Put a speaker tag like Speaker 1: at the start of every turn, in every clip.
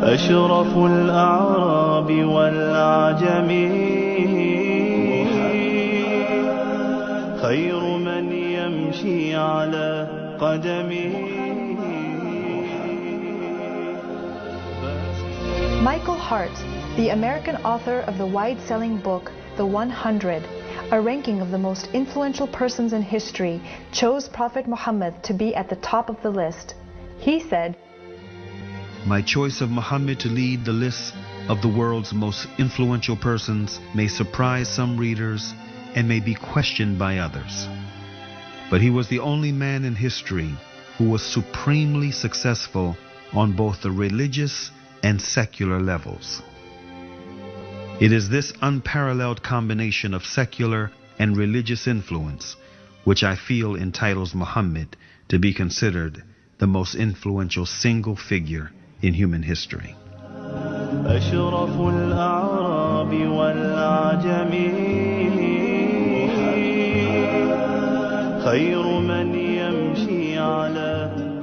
Speaker 1: أشرف الأعراب والعجم خير من يمشي على قدمه.
Speaker 2: Michael Hart, the American author of the wide-selling book The 100, a ranking of the most influential persons in history, chose Prophet Muhammad to be at the top of the list. He said,
Speaker 3: "My choice of Muhammad to lead the list of the world's most influential persons may surprise some readers and may be questioned by others. But he was the only man in history who was supremely successful on both the religious and secular levels. It is this unparalleled combination of secular and religious influence which I feel entitles Muhammad to be considered the most influential single figure in human history."
Speaker 1: أشرف الأعراب والعجم خير من يمشي على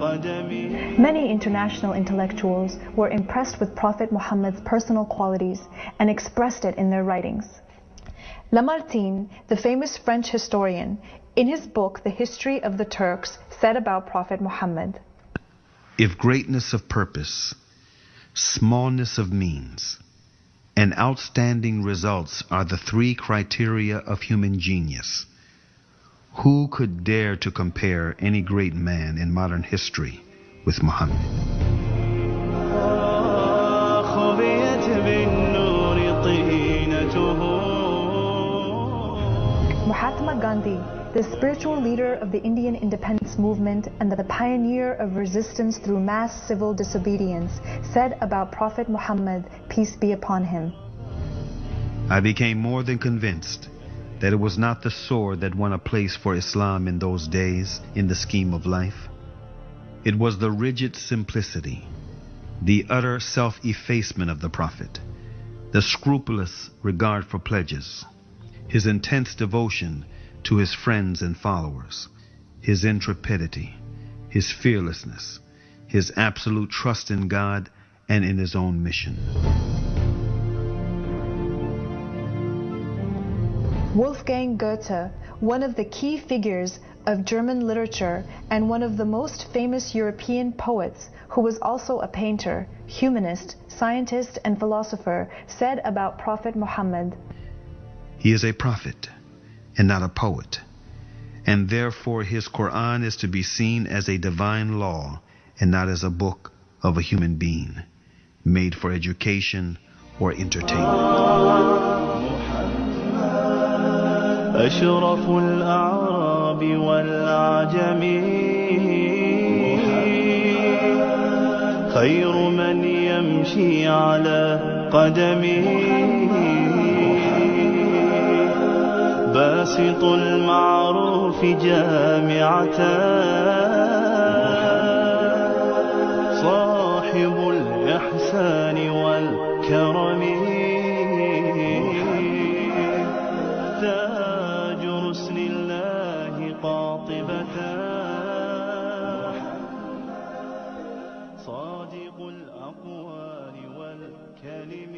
Speaker 1: قدمه.
Speaker 2: Many international intellectuals were impressed with Prophet Muhammad's personal qualities and expressed it in their writings. Lamartine, the famous French historian, in his book The History of the Turks, said about Prophet Muhammad,
Speaker 3: "If greatness of purpose, smallness of means, and outstanding results are the three criteria of human genius, who could dare to compare any great man in modern history with Muhammad?"
Speaker 2: Mahatma Gandhi, the spiritual leader of the Indian independence movement and the pioneer of resistance through mass civil disobedience, said about Prophet Muhammad, peace be upon him,
Speaker 3: "I became more than convinced that it was not the sword that won a place for Islam in those days in the scheme of life. It was the rigid simplicity, the utter self-effacement of the Prophet, the scrupulous regard for pledges, his intense devotion to his friends and followers, his intrepidity, his fearlessness, his absolute trust in God and in his own mission."
Speaker 2: Wolfgang Goethe, one of the key figures of German literature and one of the most famous European poets, who was also a painter, humanist, scientist, and philosopher, said about Prophet Muhammad,
Speaker 3: "He is a prophet and not a poet, and therefore his Quran is to be seen as a divine law and not as a book of a human being, made for education or entertainment."
Speaker 1: أشرف الأعراب والعجم خير من يمشي على قدمه باسط المعروف جامعة صاحب الإحسان والكرم تاج رسل الله قاطبة صادق الأقوال والكلم